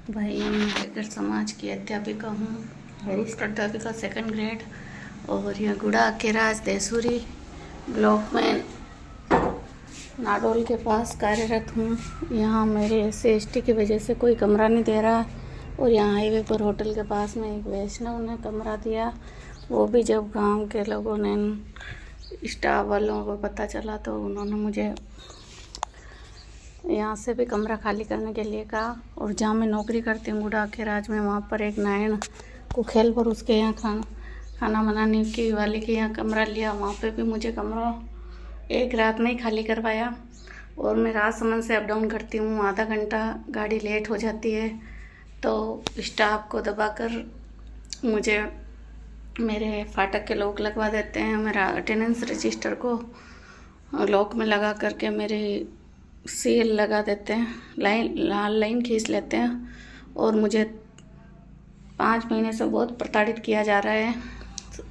भाई मैं बेकर समाज की अध्यापिका हूँ, वरिष्ठ अध्यापिका 2nd ग्रेड। और यह गुड़ा के राज देसूरी ब्लॉक में नाडोल के पास कार्यरत हूँ। यहाँ मेरे SC/ST की वजह से कोई कमरा नहीं दे रहा। और यहाँ हाईवे पर होटल के पास में एक वैष्णव ने कमरा दिया, वो भी जब गांव के लोगों ने, स्टाफ वालों को पता चला तो उन्होंने मुझे यहाँ से भी कमरा खाली करने के लिए कहा। और जहाँ मैं नौकरी करती हूँ गुड़ा के राज में, वहाँ पर एक नारायण कुखेल पर उसके यहाँ खाना बनाने की वाले के यहाँ कमरा लिया। वहाँ पे भी मुझे कमरा एक रात में ही खाली करवाया। और मैं राजसमंद से अप डाउन करती हूँ, आधा घंटा गाड़ी लेट हो जाती है तो स्टाफ को दबाकर मुझे मेरे फाटक के लॉक लगवा देते हैं। मेरा अटेंडेंस रजिस्टर को लॉक में लगा करके मेरी सील लगा देते हैं, लाल लाइन खींच लेते हैं। और मुझे 5 महीने से बहुत प्रताड़ित किया जा रहा है।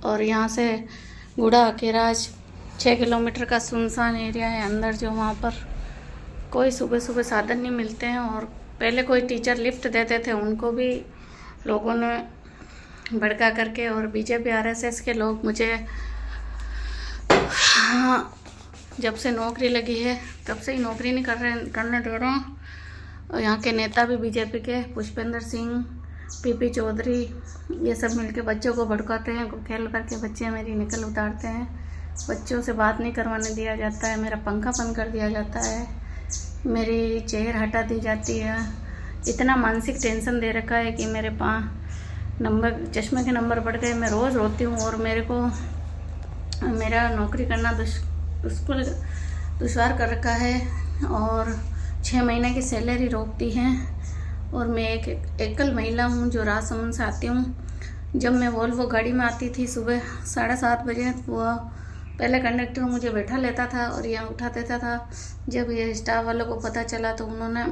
और यहाँ से गुड़ा के राज 6 किलोमीटर का सुनसान एरिया है अंदर, जो वहाँ पर कोई सुबह सुबह साधन नहीं मिलते हैं। और पहले कोई टीचर लिफ्ट देते थे, उनको भी लोगों ने भड़का करके, और BJP RSS के लोग मुझे जब से नौकरी लगी है तब से ही नौकरी नहीं करने दे रहे हैं। और यहाँ के नेता भी BJP के, पुष्पेंद्र सिंह, PP चौधरी, ये सब मिलके बच्चों को भड़काते हैं। खेल करके बच्चे मेरी निकल उतारते हैं, बच्चों से बात नहीं करवाने दिया जाता है, मेरा पंखा बंद कर दिया जाता है, मेरी चेयर हटा दी जाती है। इतना मानसिक टेंशन दे रखा है कि मेरे चश्मे के नंबर बढ़ गए। मैं रोज़ रोती हूँ। और मेरा नौकरी करना दुश्वार कर रखा है। और 6 महीने की सैलरी रोकती हैं। और मैं एक एकल महिला हूँ जो राजसमंद से आती हूँ। जब मैं वोल्वो गाड़ी में आती थी सुबह 7:30 बजे, वो पहले कंडक्टर मुझे बैठा लेता था और यहाँ उठा देता था। जब ये स्टाफ वालों को पता चला तो उन्होंने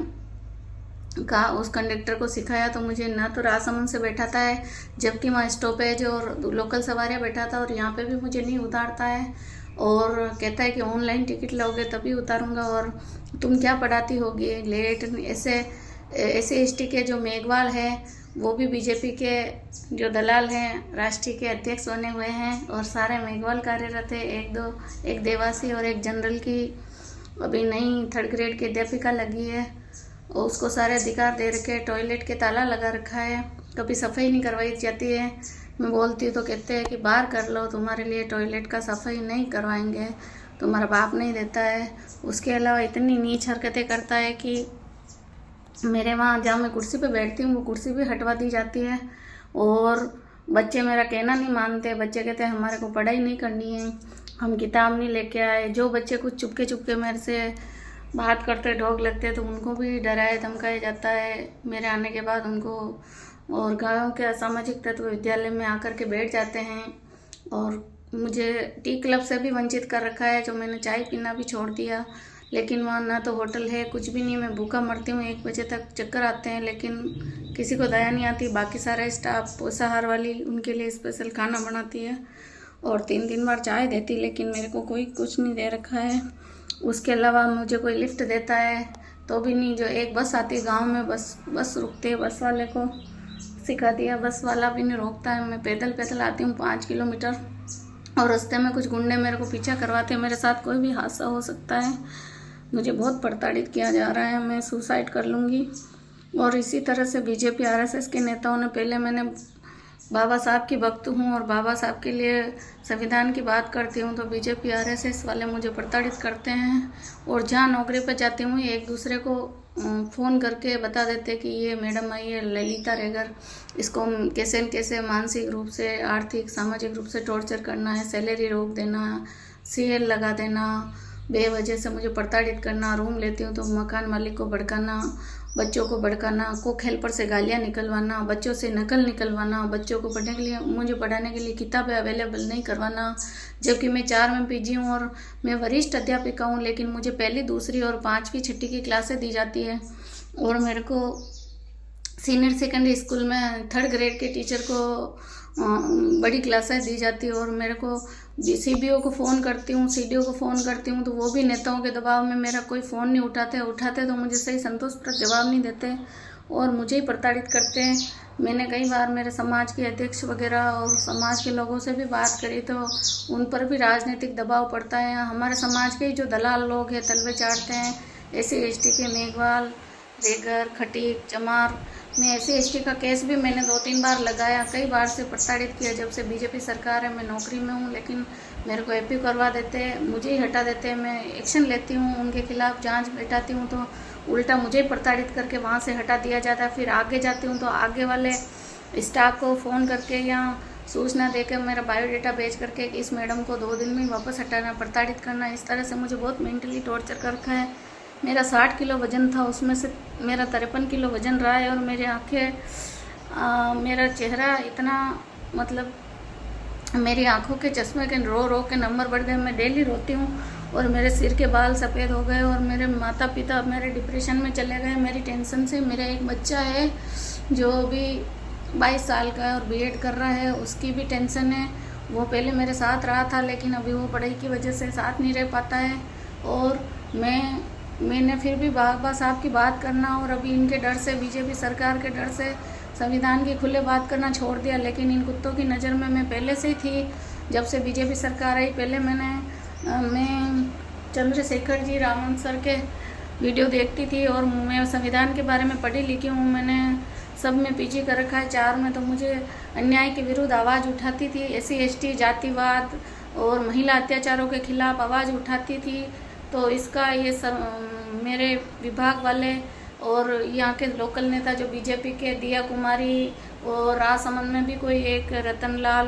कहा, उस कंडक्टर को सिखाया तो मुझे ना तो राजसमंद से बैठाता है, जबकि वहाँ स्टॉपेज और लोकल सवारियाँ बैठाता, और यहाँ पे भी मुझे नहीं उतारता है। और कहता है कि ऑनलाइन टिकट लोगे तभी उतारूँगा, और तुम क्या पढ़ाती होगी लेट। SC/ST के जो मेघवाल है वो भी BJP के जो दलाल हैं, राष्ट्रीय के अध्यक्ष बने हुए हैं। और सारे मेघवाल कार्यरत है, एक देवासी और एक जनरल की अभी नई 3rd ग्रेड की अध्यापिका लगी है। और उसको सारे अधिकार दे रखे, टॉयलेट के ताला लगा रखा है, कभी सफाई नहीं करवाई जाती है। मैं बोलती हूँ तो कहते हैं कि बाहर कर लो, तुम्हारे लिए टॉयलेट का सफाई नहीं करवाएंगे, तुम्हारा बाप नहीं देता है। उसके अलावा इतनी नीच हरकतें करता है कि मेरे वहाँ जहाँ मैं कुर्सी पे बैठती हूँ वो कुर्सी भी हटवा दी जाती है। और बच्चे मेरा कहना नहीं मानते, बच्चे कहते हैं हमारे को पढ़ाई नहीं करनी है, हम किताब नहीं लेके आए। जो बच्चे कुछ चुपके मेरे से बात करते, ढोंग लगते, तो उनको भी डराया धमकाया जाता है मेरे आने के बाद उनको। और गाँव के असामाजिक तत्व विद्यालय में आकर के बैठ जाते हैं। और मुझे टी क्लब से भी वंचित कर रखा है, जो मैंने चाय पीना भी छोड़ दिया। लेकिन वहाँ ना तो होटल है, कुछ भी नहीं, मैं भूखा मरती हूँ। 1 बजे तक चक्कर आते हैं, लेकिन किसी को दया नहीं आती। बाकी सारा स्टाफ पोषाहार वाली उनके लिए स्पेशल खाना बनाती है और 3 बार चाय देती, लेकिन मेरे को कोई कुछ नहीं दे रखा है। उसके अलावा मुझे कोई लिफ्ट देता है तो भी नहीं। जो एक बस आती है गांव में, बस रुकती है, बस वाले को सिखा दिया, बस वाला भी नहीं रोकता है। मैं पैदल आती हूँ 5 किलोमीटर, और रास्ते में कुछ गुंडे मेरे को पीछा करवाते हैं। मेरे साथ कोई भी हादसा हो सकता है, मुझे बहुत प्रताड़ित किया जा रहा है, मैं सुसाइड कर लूँगी। और इसी तरह से BJP RSS के नेताओं ने, पहले मैंने बाबा साहब की भक्त हूँ और बाबा साहब के लिए संविधान की बात करती हूँ, तो BJP RSS वाले मुझे प्रताड़ित करते हैं। और जहाँ नौकरी पर जाती हूँ एक दूसरे को फ़ोन करके बता देते कि ये मैडम आई है ललिता रेगर, इसको कैसे न कैसे मानसिक रूप से, आर्थिक सामाजिक रूप से टॉर्चर करना है, सैलरी रोक देना, CL लगा देना, बेवजह से मुझे प्रताड़ित करना। रूम लेती हूँ तो मकान मालिक को भड़काना, बच्चों को भड़काना, कुक हेल्पर से गालियाँ निकलवाना, बच्चों से नकल निकलवाना, बच्चों को मुझे पढ़ाने के लिए किताबें अवेलेबल नहीं करवाना। जबकि मैं 4 में PG हूँ और मैं वरिष्ठ अध्यापिका हूँ, लेकिन मुझे पहली, दूसरी और 5वीं 6ठी की क्लासें दी जाती है। और मेरे को सीनियर सेकेंडरी स्कूल में 3rd ग्रेड के टीचर को बड़ी क्लासें दी जाती है। और मेरे को CBO को फ़ोन करती हूँ, CDO को फ़ोन करती हूँ, तो वो भी नेताओं के दबाव में मेरा कोई फ़ोन नहीं उठाते तो मुझे सही संतोषप्रद जवाब नहीं देते। और मुझे ही प्रताड़ित करते हैं। मैंने कई बार मेरे समाज के अध्यक्ष वगैरह और समाज के लोगों से भी बात करी तो उन पर भी राजनीतिक दबाव पड़ता है। हमारे समाज के जो दलाल लोग हैं तलवे चाटते हैं, SC/ST के मेघवाल, रेगर, खटीक, चमार। मैं SC/ST का केस भी मैंने 2-3 बार लगाया, कई बार से प्रताड़ित किया। जब से बीजेपी सरकार है मैं नौकरी में हूँ, लेकिन मेरे को AP करवा देते हैं, मुझे ही हटा देते हैं। मैं एक्शन लेती हूँ, उनके खिलाफ जांच बैठाती हूँ तो उल्टा मुझे ही प्रताड़ित करके वहाँ से हटा दिया जाता है। फिर आगे जाती हूँ तो आगे वाले स्टाफ को फ़ोन करके या सूचना देकर मेरा बायोडाटा भेज करके इस मैडम को 2 दिन में वापस हटाना, प्रताड़ित करना। इस तरह से मुझे बहुत मेंटली टॉर्चर कर रखा है। मेरा 60 किलो वज़न था, उसमें से मेरा 53 किलो वज़न रहा है और मेरी आँखें, मेरा चेहरा इतना, मतलब मेरी आंखों के चश्मे के रो रो के नंबर बढ़ गए। मैं डेली रोती हूँ और मेरे सिर के बाल सफ़ेद हो गए और मेरे माता पिता मेरे डिप्रेशन में चले गए मेरी टेंशन से। मेरा एक बच्चा है जो अभी 22 साल का है और B.Ed कर रहा है, उसकी भी टेंशन है। वो पहले मेरे साथ रहा था लेकिन अभी वो पढ़ाई की वजह से साथ नहीं रह पाता है। और मैंने फिर भी बाबा साहब की बात करना और अभी इनके डर से, बीजेपी सरकार के डर से संविधान की खुले बात करना छोड़ दिया। लेकिन इन कुत्तों की नज़र में मैं पहले से ही थी। जब से बीजेपी सरकार आई, पहले मैं चंद्रशेखर जी, रामन सर के वीडियो देखती थी और मैं संविधान के बारे में पढ़ी लिखी हूँ। मैंने सब में PG कर रखा है, 4 में। तो मुझे अन्याय के विरुद्ध आवाज़ उठाती थी, SC/ST, जातिवाद और महिला अत्याचारों के खिलाफ आवाज़ उठाती थी। तो इसका ये सब मेरे विभाग वाले और यहाँ के लोकल नेता जो बीजेपी के, दिया कुमारी और राजसमंद में भी कोई एक रतनलाल